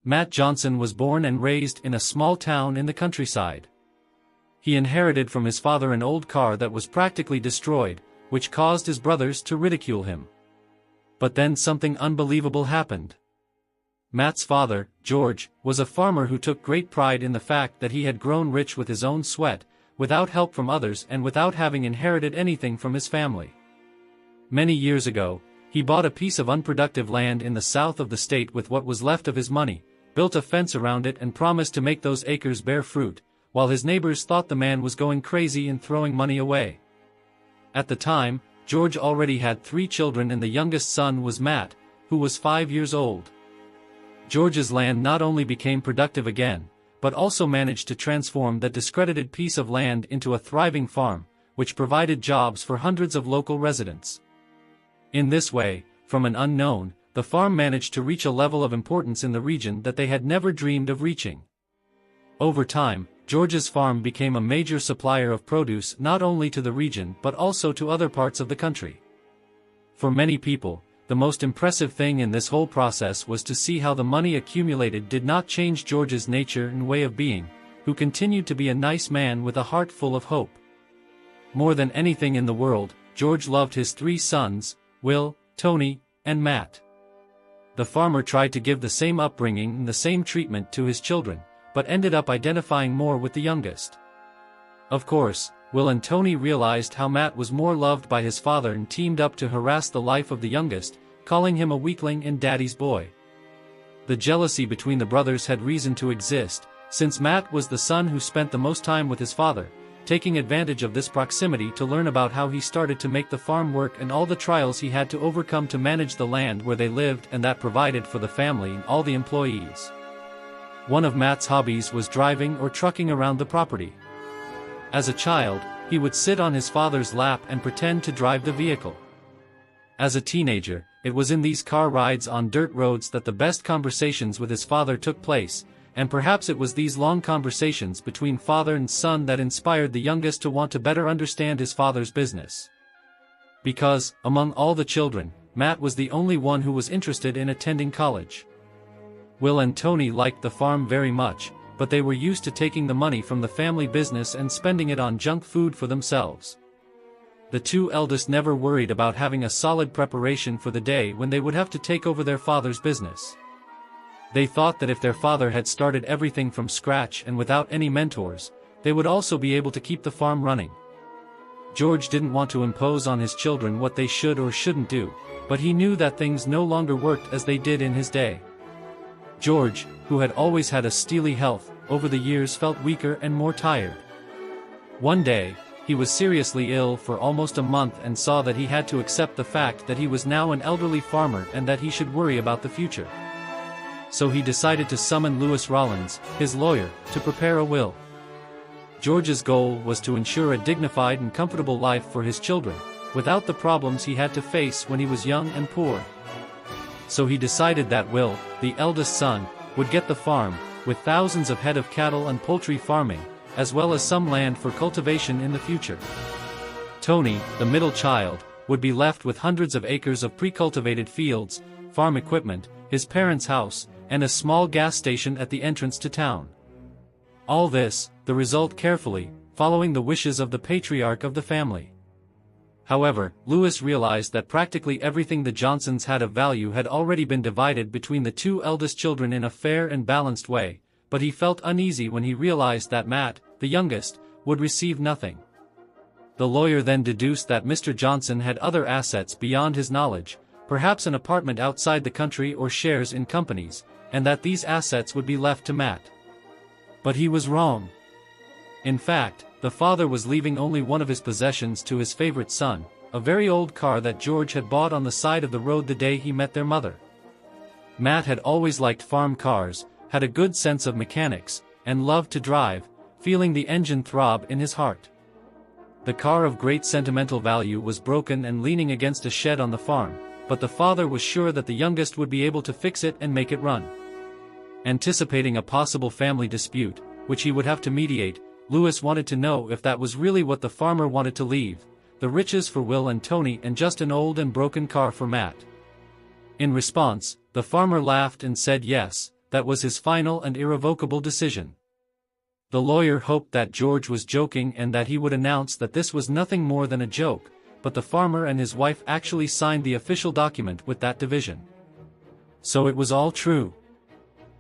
Matt Johnson was born and raised in a small town in the countryside. He inherited from his father an old car that was practically destroyed, which caused his brothers to ridicule him. But then something unbelievable happened. Matt's father, George, was a farmer who took great pride in the fact that he had grown rich with his own sweat, without help from others and without having inherited anything from his family. Many years ago, he bought a piece of unproductive land in the south of the state with what was left of his money, built a fence around it and promised to make those acres bear fruit, while his neighbors thought the man was going crazy and throwing money away. At the time, George already had 3 children and the youngest son was Matt, who was 5 years old. George's land not only became productive again, but also managed to transform that discredited piece of land into a thriving farm, which provided jobs for hundreds of local residents. In this way, from an unknown, the farm managed to reach a level of importance in the region that they had never dreamed of reaching. Over time, George's farm became a major supplier of produce not only to the region but also to other parts of the country. For many people, the most impressive thing in this whole process was to see how the money accumulated did not change George's nature and way of being, who continued to be a nice man with a heart full of hope. More than anything in the world, George loved his 3 sons, Will, Tony, and Matt. The farmer tried to give the same upbringing and the same treatment to his children, but ended up identifying more with the youngest. Of course, Will and Tony realized how Matt was more loved by his father and teamed up to harass the life of the youngest, calling him a weakling and daddy's boy. The jealousy between the brothers had reason to exist, since Matt was the son who spent the most time with his father, taking advantage of this proximity to learn about how he started to make the farm work and all the trials he had to overcome to manage the land where they lived and that provided for the family and all the employees. One of Matt's hobbies was driving or trucking around the property. As a child, he would sit on his father's lap and pretend to drive the vehicle. As a teenager, it was in these car rides on dirt roads that the best conversations with his father took place, and perhaps it was these long conversations between father and son that inspired the youngest to want to better understand his father's business. Because, among all the children, Matt was the only one who was interested in attending college. Will and Tony liked the farm very much, but they were used to taking the money from the family business and spending it on junk food for themselves. The 2 eldest never worried about having a solid preparation for the day when they would have to take over their father's business. They thought that if their father had started everything from scratch and without any mentors, they would also be able to keep the farm running. George didn't want to impose on his children what they should or shouldn't do, but he knew that things no longer worked as they did in his day. George, who had always had a steely health, over the years felt weaker and more tired. One day, he was seriously ill for almost a month and saw that he had to accept the fact that he was now an elderly farmer and that he should worry about the future. So he decided to summon Lewis Rollins, his lawyer, to prepare a will. George's goal was to ensure a dignified and comfortable life for his children, without the problems he had to face when he was young and poor. So he decided that Will, the eldest son, would get the farm, with thousands of head of cattle and poultry farming, as well as some land for cultivation in the future. Tony, the middle child, would be left with hundreds of acres of pre-cultivated fields, farm equipment, his parents' house, and a small gas station at the entrance to town. All this, the result carefully, following the wishes of the patriarch of the family. However, Lewis realized that practically everything the Johnsons had of value had already been divided between the 2 eldest children in a fair and balanced way, but he felt uneasy when he realized that Matt, the youngest, would receive nothing. The lawyer then deduced that Mr. Johnson had other assets beyond his knowledge, perhaps an apartment outside the country or shares in companies, and that these assets would be left to Matt. But he was wrong. In fact, the father was leaving only one of his possessions to his favorite son, a very old car that George had bought on the side of the road the day he met their mother. Matt had always liked farm cars, had a good sense of mechanics, and loved to drive, feeling the engine throb in his heart. The car of great sentimental value was broken and leaning against a shed on the farm, but the father was sure that the youngest would be able to fix it and make it run. Anticipating a possible family dispute, which he would have to mediate, Lewis wanted to know if that was really what the farmer wanted to leave, the riches for Will and Tony and just an old and broken car for Matt. In response, the farmer laughed and said yes, that was his final and irrevocable decision. The lawyer hoped that George was joking and that he would announce that this was nothing more than a joke, but the farmer and his wife actually signed the official document with that division. So it was all true.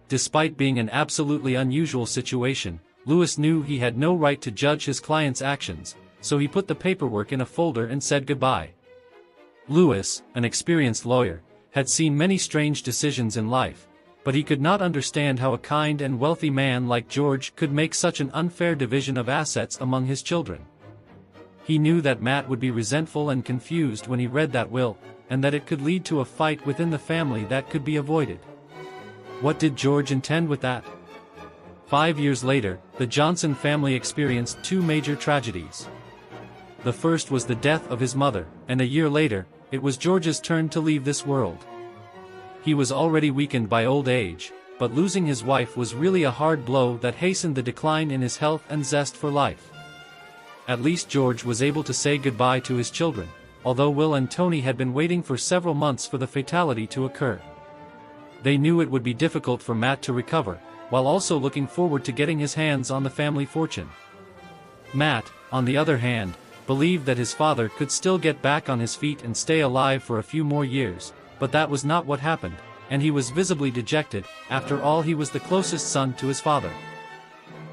Despite being an absolutely unusual situation, Lewis knew he had no right to judge his client's actions, so he put the paperwork in a folder and said goodbye. Lewis, an experienced lawyer, had seen many strange decisions in life, but he could not understand how a kind and wealthy man like George could make such an unfair division of assets among his children. He knew that Matt would be resentful and confused when he read that will, and that it could lead to a fight within the family that could be avoided. What did George intend with that? 5 years later, the Johnson family experienced two major tragedies. The first was the death of his mother, and a year later, it was George's turn to leave this world. He was already weakened by old age, but losing his wife was really a hard blow that hastened the decline in his health and zest for life. At least George was able to say goodbye to his children, although Will and Tony had been waiting for several months for the fatality to occur. They knew it would be difficult for Matt to recover, while also looking forward to getting his hands on the family fortune. Matt, on the other hand, believed that his father could still get back on his feet and stay alive for a few more years, but that was not what happened, and he was visibly dejected. After all, he was the closest son to his father.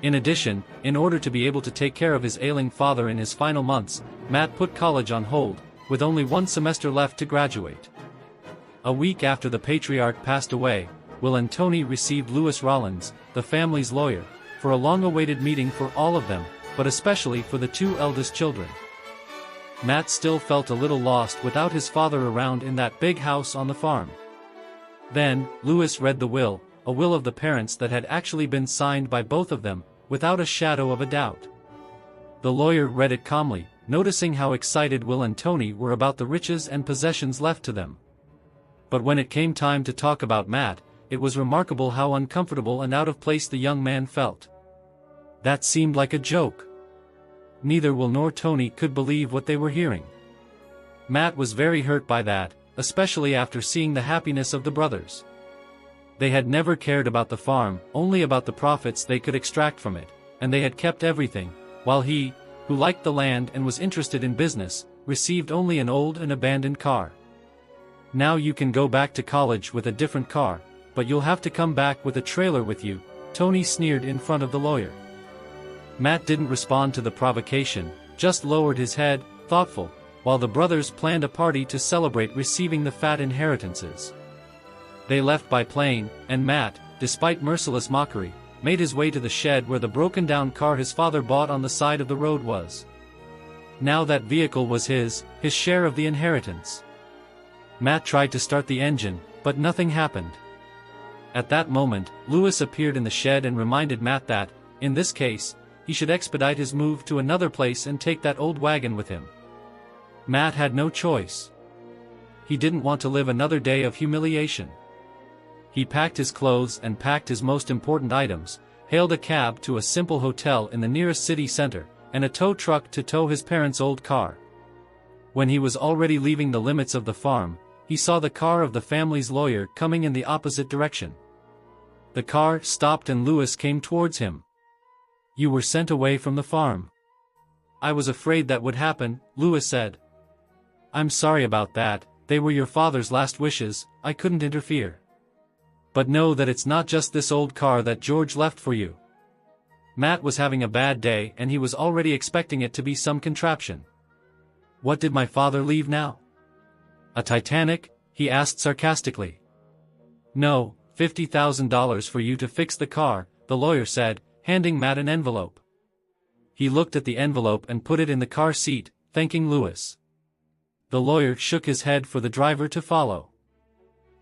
In addition, in order to be able to take care of his ailing father in his final months, Matt put college on hold, with only one semester left to graduate. A week after the patriarch passed away, Will and Tony received Lewis Rollins, the family's lawyer, for a long-awaited meeting for all of them, but especially for the two eldest children. Matt still felt a little lost without his father around in that big house on the farm. Then, Lewis read the will, a will of the parents that had actually been signed by both of them, without a shadow of a doubt. The lawyer read it calmly, noticing how excited Will and Tony were about the riches and possessions left to them. But when it came time to talk about Matt, it was remarkable how uncomfortable and out of place the young man felt. That seemed like a joke. Neither Will nor Tony could believe what they were hearing. Matt was very hurt by that, especially after seeing the happiness of the brothers. They had never cared about the farm, only about the profits they could extract from it, and they had kept everything, while he, who liked the land and was interested in business, received only an old and abandoned car. Now you can go back to college with a different car, but you'll have to come back with a trailer with you, Tony sneered in front of the lawyer. Matt didn't respond to the provocation, just lowered his head, thoughtful, while the brothers planned a party to celebrate receiving the fat inheritances. They left by plane, and Matt, despite merciless mockery, made his way to the shed where the broken-down car his father bought on the side of the road was. Now that vehicle was his share of the inheritance. Matt tried to start the engine, but nothing happened. At that moment, Lewis appeared in the shed and reminded Matt that, in this case, he should expedite his move to another place and take that old wagon with him. Matt had no choice. He didn't want to live another day of humiliation. He packed his clothes and packed his most important items, hailed a cab to a simple hotel in the nearest city center, and a tow truck to tow his parents' old car. When he was already leaving the limits of the farm, he saw the car of the family's lawyer coming in the opposite direction. The car stopped and Lewis came towards him. "You were sent away from the farm." "I was afraid that would happen," Lewis said. "I'm sorry about that, they were your father's last wishes, I couldn't interfere. But know that it's not just this old car that George left for you." Matt was having a bad day and he was already expecting it to be some contraption. "What did my father leave now? A Titanic?" he asked sarcastically. "No, $50,000 for you to fix the car," the lawyer said, handing Matt an envelope. He looked at the envelope and put it in the car seat, thanking Lewis. The lawyer shook his head for the driver to follow.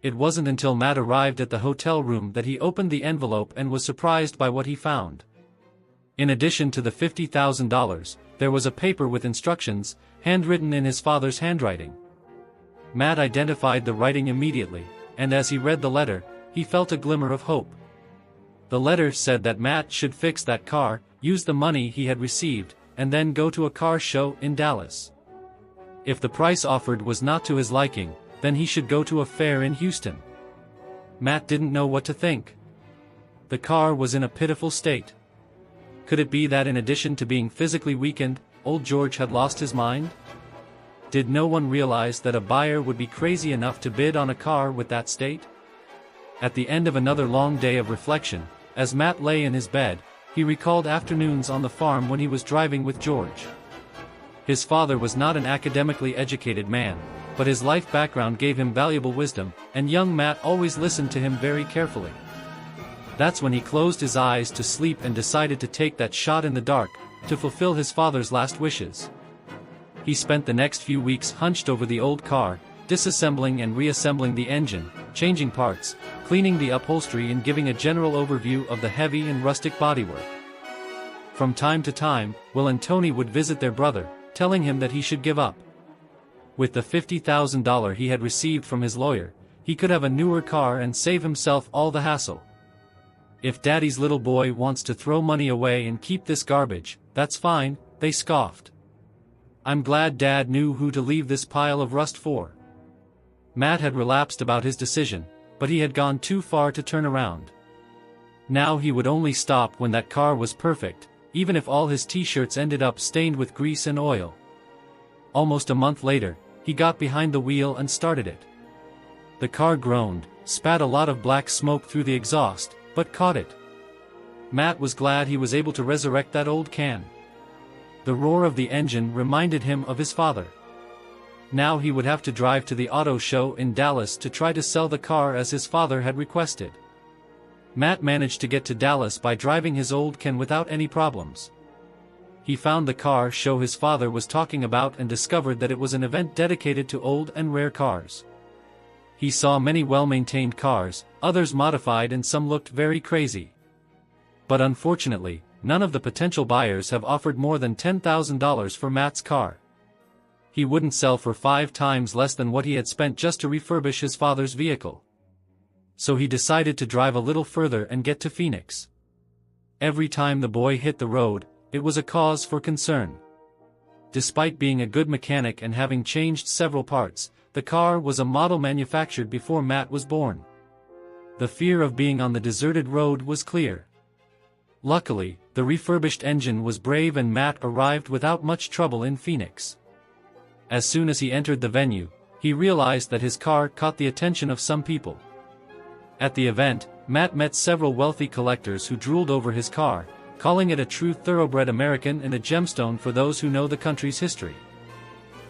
It wasn't until Matt arrived at the hotel room that he opened the envelope and was surprised by what he found. In addition to the $50,000, there was a paper with instructions, handwritten in his father's handwriting. Matt identified the writing immediately, and as he read the letter, he felt a glimmer of hope. The letter said that Matt should fix that car, use the money he had received, and then go to a car show in Dallas. If the price offered was not to his liking, then he should go to a fair in Houston. Matt didn't know what to think. the car was in a pitiful state. Could it be that in addition to being physically weakened, old George had lost his mind? Did no one realize that a buyer would be crazy enough to bid on a car with that state? At the end of another long day of reflection, as Matt lay in his bed, he recalled afternoons on the farm when he was driving with George. His father was not an academically educated man, but his life background gave him valuable wisdom, and young Matt always listened to him very carefully. That's when he closed his eyes to sleep and decided to take that shot in the dark, to fulfill his father's last wishes. He spent the next few weeks hunched over the old car, disassembling and reassembling the engine, changing parts, cleaning the upholstery and giving a general overview of the heavy and rustic bodywork. From time to time, Will and Tony would visit their brother, telling him that he should give up. With the $50,000 he had received from his lawyer, he could have a newer car and save himself all the hassle. "If Daddy's little boy wants to throw money away and keep this garbage, that's fine," they scoffed. "I'm glad Dad knew who to leave this pile of rust for." Matt had relapsed about his decision, but he had gone too far to turn around. Now he would only stop when that car was perfect, even if all his t-shirts ended up stained with grease and oil. Almost a month later, he got behind the wheel and started it. The car groaned, spat a lot of black smoke through the exhaust, but caught it. Matt was glad he was able to resurrect that old can. The roar of the engine reminded him of his father. Now he would have to drive to the auto show in Dallas to try to sell the car as his father had requested. Matt managed to get to Dallas by driving his old can without any problems. He found the car show his father was talking about and discovered that it was an event dedicated to old and rare cars. He saw many well-maintained cars, others modified and some looked very crazy. But unfortunately, none of the potential buyers have offered more than $10,000 for Matt's car. He wouldn't sell for 5 times less than what he had spent just to refurbish his father's vehicle. So he decided to drive a little further and get to Phoenix. Every time the boy hit the road, it was a cause for concern. Despite being a good mechanic and having changed several parts, the car was a model manufactured before Matt was born. The fear of being on the deserted road was clear. Luckily, the refurbished engine was brave and Matt arrived without much trouble in Phoenix. As soon as he entered the venue, he realized that his car caught the attention of some people. At the event, Matt met several wealthy collectors who drooled over his car, calling it a true thoroughbred American and a gemstone for those who know the country's history.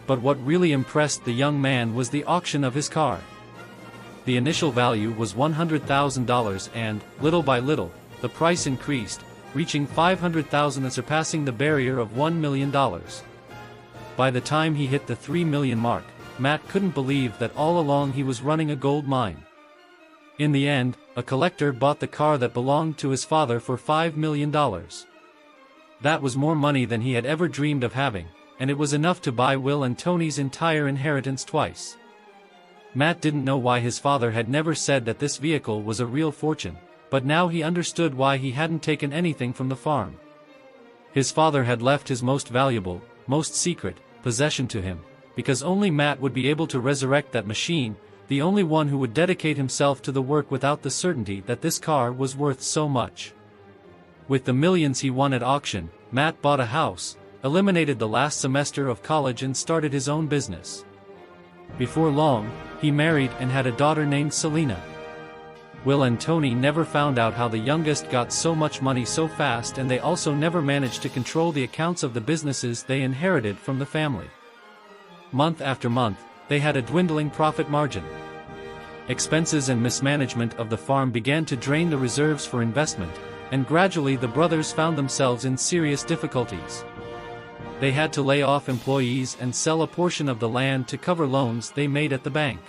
But what really impressed the young man was the auction of his car. The initial value was $100,000 and, little by little, the price increased, reaching $500,000 and surpassing the barrier of $1 million. By the time he hit the $3 million mark, Matt couldn't believe that all along he was running a gold mine. In the end, a collector bought the car that belonged to his father for $5 million. That was more money than he had ever dreamed of having, and it was enough to buy Will and Tony's entire inheritance twice. Matt didn't know why his father had never said that this vehicle was a real fortune, but now he understood why he hadn't taken anything from the farm. His father had left his most valuable, most secret, possession to him, because only Matt would be able to resurrect that machine, the only one who would dedicate himself to the work without the certainty that this car was worth so much. With the millions he won at auction, Matt bought a house, eliminated the last semester of college and started his own business. Before long, he married and had a daughter named Selena. Will and Tony never found out how the youngest got so much money so fast, and they also never managed to control the accounts of the businesses they inherited from the family. Month after month, they had a dwindling profit margin. Expenses and mismanagement of the farm began to drain the reserves for investment, and gradually the brothers found themselves in serious difficulties. They had to lay off employees and sell a portion of the land to cover loans they made at the bank.